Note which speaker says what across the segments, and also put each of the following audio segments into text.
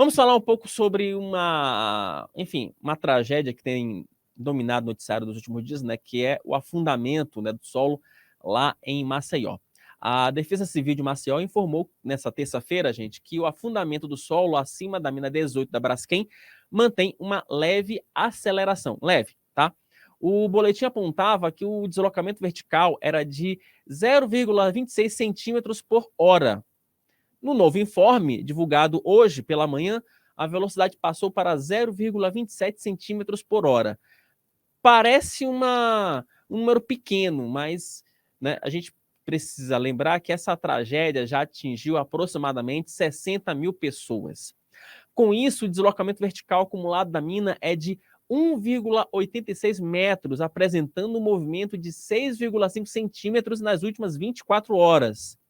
Speaker 1: Vamos falar um pouco sobre uma tragédia que tem dominado o noticiário dos últimos dias, né, que é o afundamento, né, do solo lá em Maceió. A Defesa Civil de Maceió informou nessa terça-feira, gente, que o afundamento do solo acima da mina 18 da Braskem mantém uma leve aceleração. Leve, tá? O boletim apontava que o deslocamento vertical era de 0,26 centímetros por hora. No novo informe, divulgado hoje pela manhã, a velocidade passou para 0,27 centímetros por hora. Parece um número pequeno, mas, né, a gente precisa lembrar que essa tragédia já atingiu aproximadamente 60 mil pessoas. Com isso, o deslocamento vertical acumulado da mina é de 1,86 metros, apresentando um movimento de 6,5 centímetros nas últimas 24 horas.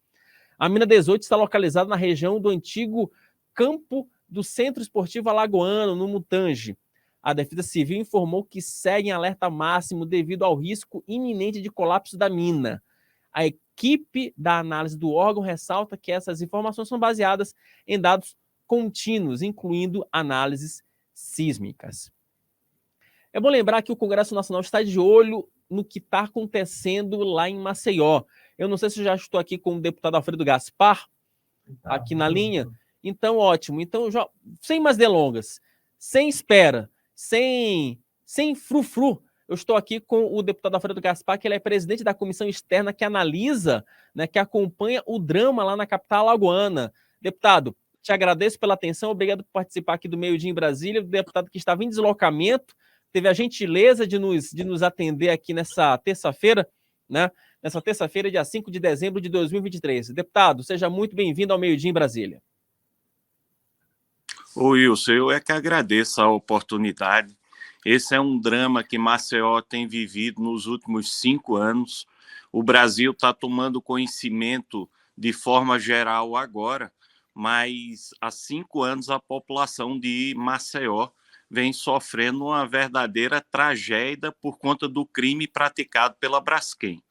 Speaker 1: A mina 18 está localizada na região do antigo campo do Centro Esportivo Alagoano, no Mutange. A Defesa Civil informou que segue em alerta máximo devido ao risco iminente de colapso da mina. A equipe da análise do órgão ressalta que essas informações são baseadas em dados contínuos, incluindo análises sísmicas. É bom lembrar que o Congresso Nacional está de olho no que está acontecendo lá em Maceió. Eu não sei se eu já estou aqui com o deputado Alfredo Gaspar, aqui na linha. Então, ótimo. Então, já, sem mais delongas, sem espera, sem frufru, eu estou aqui com o deputado Alfredo Gaspar, que ele é presidente da comissão externa que analisa, né, que acompanha o drama lá na capital alagoana. Deputado, te agradeço pela atenção, obrigado por participar aqui do Meio Dia em Brasília, o deputado que estava em deslocamento, teve a gentileza de nos atender aqui nessa terça-feira, né? Nessa terça-feira, dia 5 de dezembro de 2023. Deputado, seja muito bem-vindo ao Meio Dia em Brasília.
Speaker 2: Ô Wilson, eu é que agradeço a oportunidade. Esse é um drama que Maceió tem vivido nos últimos 5 anos. O Brasil está tomando conhecimento de forma geral agora, mas há 5 anos a população de Maceió vem sofrendo uma verdadeira tragédia por conta do crime praticado pela Braskem.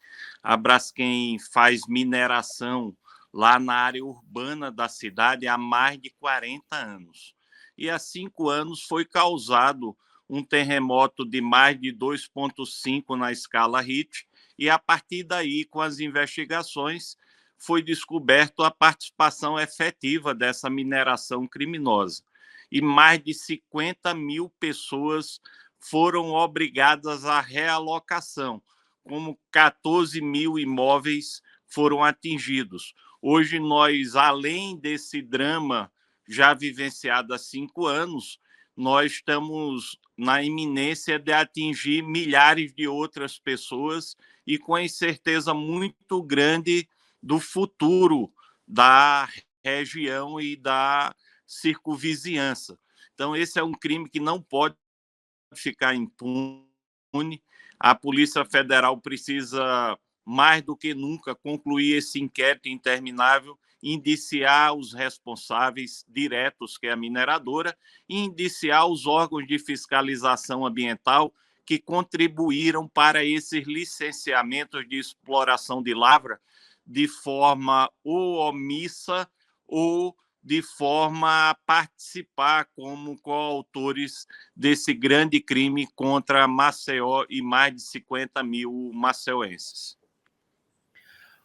Speaker 2: A Braskem faz mineração lá na área urbana da cidade há mais de 40 anos. E há 5 anos foi causado um terremoto de mais de 2,5 na escala Richter, e a partir daí, com as investigações, foi descoberto a participação efetiva dessa mineração criminosa. E mais de 50 mil pessoas foram obrigadas à realocação, como 14 mil imóveis foram atingidos. Hoje nós, além desse drama já vivenciado há 5 anos, nós estamos na iminência de atingir milhares de outras pessoas e com a incerteza muito grande do futuro da região e da circunvizinhança. Então, esse é um crime que não pode ficar impune. A Polícia Federal precisa, mais do que nunca, concluir esse inquérito interminável, indiciar os responsáveis diretos, que é a mineradora, e indiciar os órgãos de fiscalização ambiental que contribuíram para esses licenciamentos de exploração de lavra de forma ou omissa ou de forma a participar como coautores desse grande crime contra Maceió e mais de 50 mil maceioenses.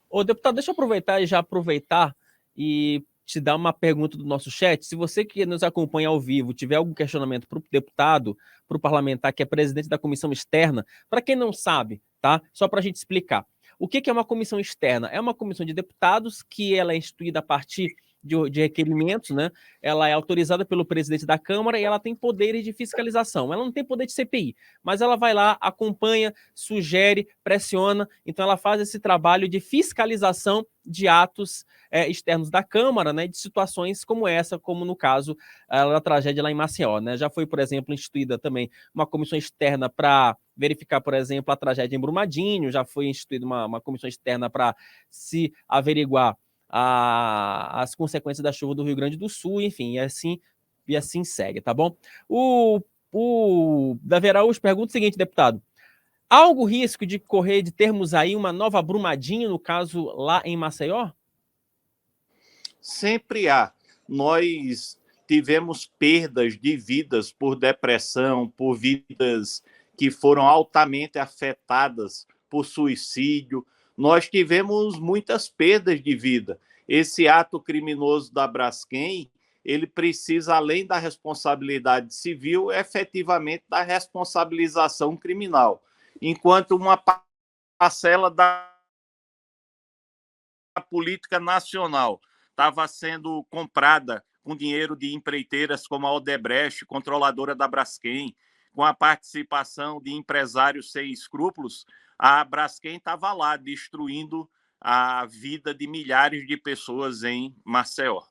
Speaker 1: Ô, deputado, deixa eu aproveitar e te dar uma pergunta do nosso chat. Se você que nos acompanha ao vivo tiver algum questionamento para o deputado, para o parlamentar que é presidente da comissão externa, para quem não sabe, tá? Só para a gente explicar. O que é uma comissão externa? É uma comissão de deputados que ela é instituída a partir de requerimentos, né? Ela é autorizada pelo presidente da Câmara e ela tem poderes de fiscalização. Ela não tem poder de CPI, mas ela vai lá, acompanha, sugere, pressiona. Então ela faz esse trabalho de fiscalização de atos externos da Câmara, né, de situações como essa, como no caso da tragédia lá em Maceió, né? Já foi, por exemplo, instituída também uma comissão externa para verificar, por exemplo, a tragédia em Brumadinho, já foi instituída uma comissão externa para se averiguar as consequências da chuva do Rio Grande do Sul, enfim, e assim segue, tá bom? O Davi Araújo pergunta o seguinte, deputado: há algum risco de termos aí uma nova Brumadinho, no caso lá em Maceió?
Speaker 2: Sempre há. Nós tivemos perdas de vidas por depressão, por vidas que foram altamente afetadas por suicídio. Nós tivemos muitas perdas de vida. Esse ato criminoso da Braskem, ele precisa, além da responsabilidade civil, efetivamente da responsabilização criminal. Enquanto uma parcela da política nacional estava sendo comprada com dinheiro de empreiteiras como a Odebrecht, controladora da Braskem, com a participação de empresários sem escrúpulos, a Braskem estava lá destruindo a vida de milhares de pessoas em Maceió.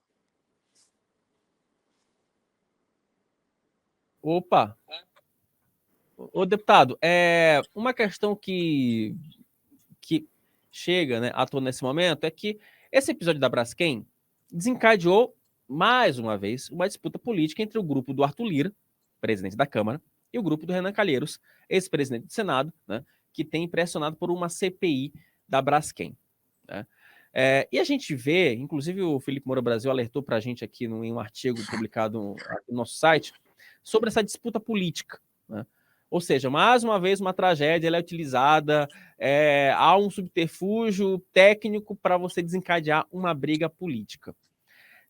Speaker 1: Opa! Ô, deputado, uma questão que chega, né, à tona nesse momento é que esse episódio da Braskem desencadeou, mais uma vez, uma disputa política entre o grupo do Arthur Lira, presidente da Câmara, e o grupo do Renan Calheiros, ex-presidente do Senado, né, que tem pressionado por uma CPI da Braskem. Né? E a gente vê, inclusive o Felipe Moura Brasil alertou para a gente aqui em um artigo publicado no nosso site, sobre essa disputa política. Né? Ou seja, mais uma vez, uma tragédia ela é utilizada, há um subterfúgio técnico para você desencadear uma briga política.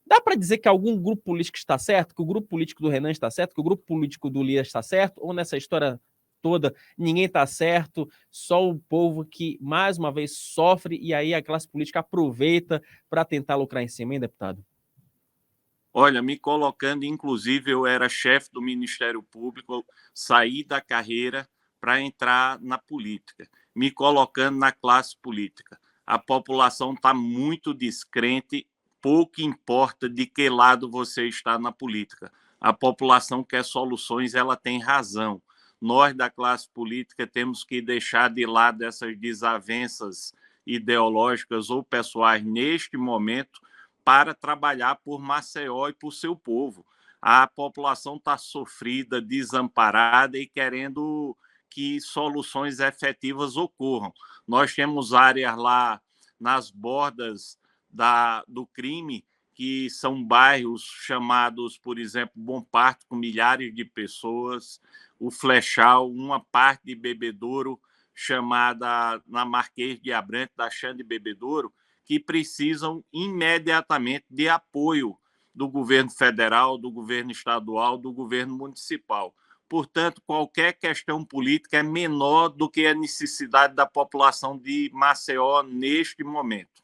Speaker 1: Dá para dizer que algum grupo político está certo, que o grupo político do Renan está certo, que o grupo político do Lira está certo, ou nessa história toda ninguém está certo, só o povo que, mais uma vez, sofre e aí a classe política aproveita para tentar lucrar em cima, hein, deputado?
Speaker 2: Olha, me colocando, inclusive, eu era chefe do Ministério Público, saí da carreira para entrar na política, me colocando na classe política. A população está muito descrente, pouco importa de que lado você está na política. A população quer soluções, ela tem razão. Nós, da classe política, temos que deixar de lado essas desavenças ideológicas ou pessoais neste momento para trabalhar por Maceió e por seu povo. A população está sofrida, desamparada e querendo que soluções efetivas ocorram. Nós temos áreas lá nas bordas do crime, que são bairros chamados, por exemplo, Bom Parto, com milhares de pessoas, o Flechal, uma parte de Bebedouro, chamada na Marquês de Abrantes, da Xande Bebedouro, que precisam imediatamente de apoio do governo federal, do governo estadual, do governo municipal. Portanto, qualquer questão política é menor do que a necessidade da população de Maceió neste momento.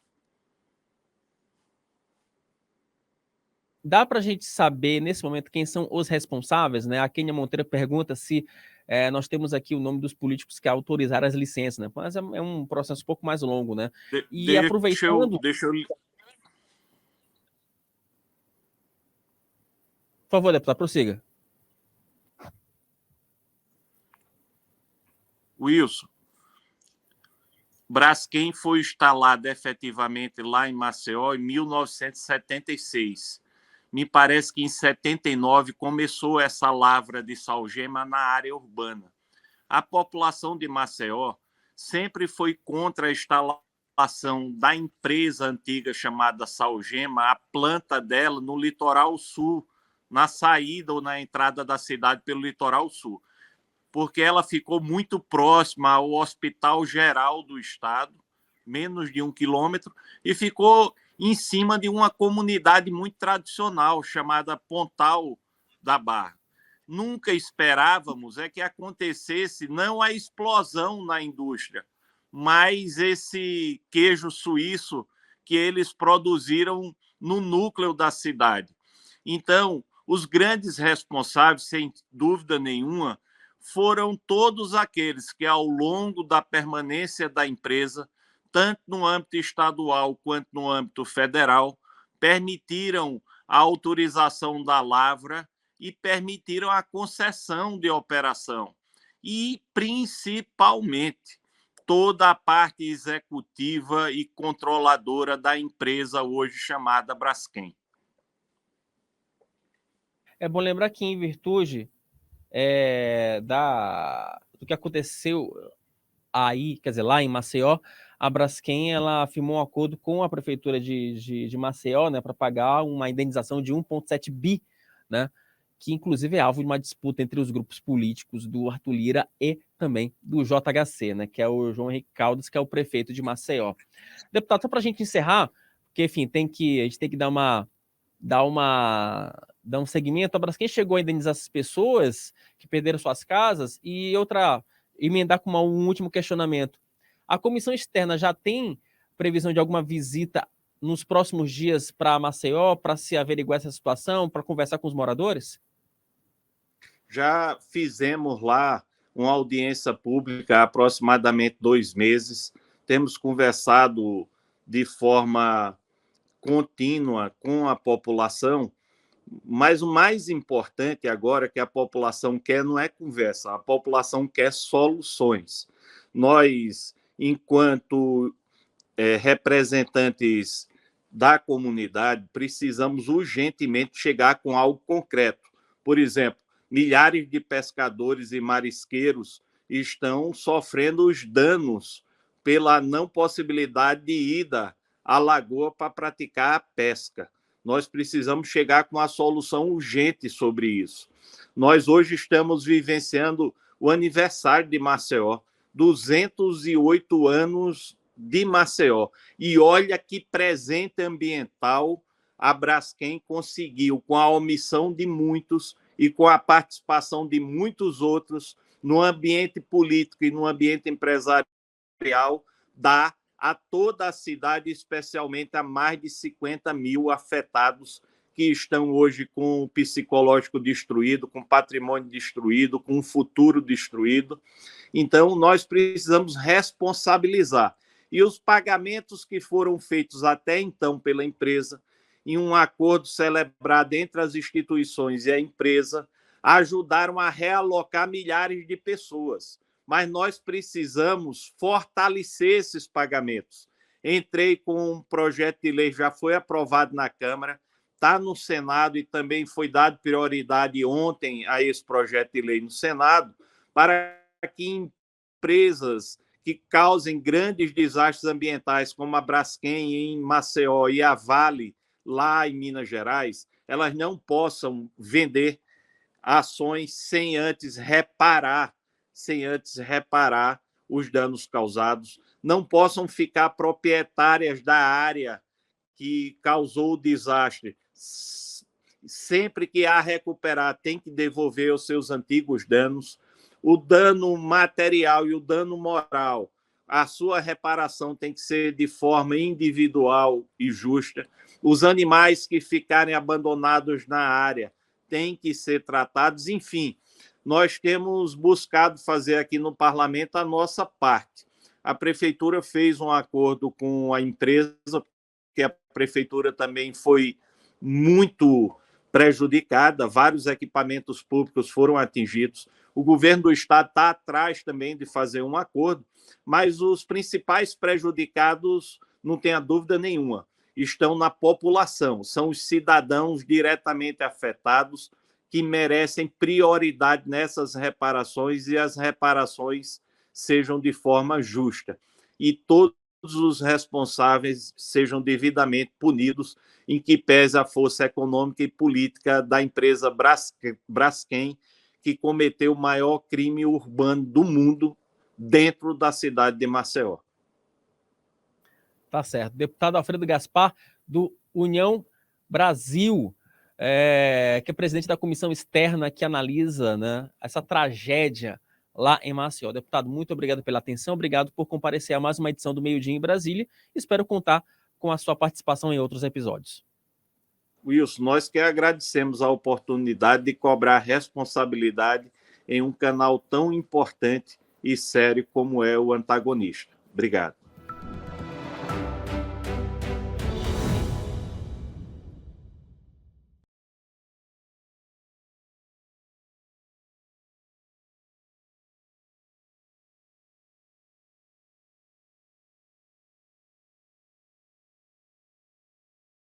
Speaker 1: Dá para a gente saber, nesse momento, quem são os responsáveis? Né? A Kênia Monteiro pergunta se nós temos aqui o nome dos políticos que autorizaram as licenças, né? Mas é um processo um pouco mais longo, né? E aproveitando...
Speaker 2: Deixa eu...
Speaker 1: Por favor, deputado, prossiga.
Speaker 2: Wilson, Braskem foi instalada efetivamente lá em Maceió em 1976. Me parece que em 79 começou essa lavra de salgema na área urbana. A população de Maceió sempre foi contra a instalação da empresa antiga chamada Salgema, a planta dela no litoral sul, na saída ou na entrada da cidade pelo litoral sul, porque ela ficou muito próxima ao Hospital Geral do Estado, menos de 1 quilômetro, e ficou em cima de uma comunidade muito tradicional chamada Pontal da Barra. Nunca esperávamos que acontecesse não a explosão na indústria, mas esse queijo suíço que eles produziram no núcleo da cidade. Então, os grandes responsáveis, sem dúvida nenhuma, foram todos aqueles que, ao longo da permanência da empresa, tanto no âmbito estadual quanto no âmbito federal, permitiram a autorização da lavra e permitiram a concessão de operação. E, principalmente, toda a parte executiva e controladora da empresa hoje chamada Braskem.
Speaker 1: É bom lembrar que, em virtude do que aconteceu aí, quer dizer, lá em Maceió, a Braskem ela firmou um acordo com a prefeitura de Maceió, né, para pagar uma indenização de 1,7 bi né? Que inclusive é alvo de uma disputa entre os grupos políticos do Arthur Lira e também do JHC, né? Que é o João Henrique Caldas, que é o prefeito de Maceió. Deputado, só para a gente encerrar, porque, enfim, a gente tem que dar um segmento. A Braskem chegou a indenizar essas pessoas que perderam suas casas e emendar com um último questionamento. A comissão externa já tem previsão de alguma visita nos próximos dias para Maceió, para se averiguar essa situação, para conversar com os moradores?
Speaker 2: Já fizemos lá uma audiência pública há aproximadamente 2 meses. Temos conversado de forma contínua com a população, mas o mais importante agora que a população quer não é conversa, a população quer soluções. Nós, enquanto representantes da comunidade, precisamos urgentemente chegar com algo concreto. Por exemplo, milhares de pescadores e marisqueiros estão sofrendo os danos pela não possibilidade de ida à lagoa para praticar a pesca. Nós precisamos chegar com uma solução urgente sobre isso. Nós hoje estamos vivenciando o aniversário de Maceió, 208 anos de Maceió. E olha que presente ambiental a Braskem conseguiu, com a omissão de muitos e com a participação de muitos outros, no ambiente político e no ambiente empresarial, dar a toda a cidade, especialmente a mais de 50 mil afetados que estão hoje com o psicológico destruído, com o patrimônio destruído, com o futuro destruído. Então, nós precisamos responsabilizar. E os pagamentos que foram feitos até então pela empresa, em um acordo celebrado entre as instituições e a empresa, ajudaram a realocar milhares de pessoas. Mas nós precisamos fortalecer esses pagamentos. Entrei com um projeto de lei, já foi aprovado na Câmara, está no Senado e também foi dado prioridade ontem a esse projeto de lei no Senado, para que empresas que causem grandes desastres ambientais, como a Braskem em Maceió e a Vale lá em Minas Gerais, elas não possam vender ações sem antes reparar os danos causados, não possam ficar proprietárias da área que causou o desastre. Sempre que há recuperar, tem que devolver os seus antigos danos. O dano material e o dano moral, a sua reparação tem que ser de forma individual e justa. Os animais que ficarem abandonados na área têm que ser tratados. Enfim, nós temos buscado fazer aqui no parlamento a nossa parte. A prefeitura fez um acordo com a empresa, porque a prefeitura também foi muito prejudicada, vários equipamentos públicos foram atingidos. O governo do estado está atrás também de fazer um acordo, mas os principais prejudicados, não tenha dúvida nenhuma, estão na população, são os cidadãos diretamente afetados que merecem prioridade nessas reparações e as reparações sejam de forma justa. E todos os responsáveis sejam devidamente punidos, em que pese a força econômica e política da empresa Braskem, que cometeu o maior crime urbano do mundo dentro da cidade de Maceió.
Speaker 1: Tá certo. Deputado Alfredo Gaspar, do União Brasil, que é presidente da comissão externa que analisa, né, essa tragédia lá em Maceió. Deputado, muito obrigado pela atenção, obrigado por comparecer a mais uma edição do Meio Dia em Brasília. Espero contar com a sua participação em outros episódios.
Speaker 2: Wilson, nós que agradecemos a oportunidade de cobrar responsabilidade em um canal tão importante e sério como é o Antagonista. Obrigado.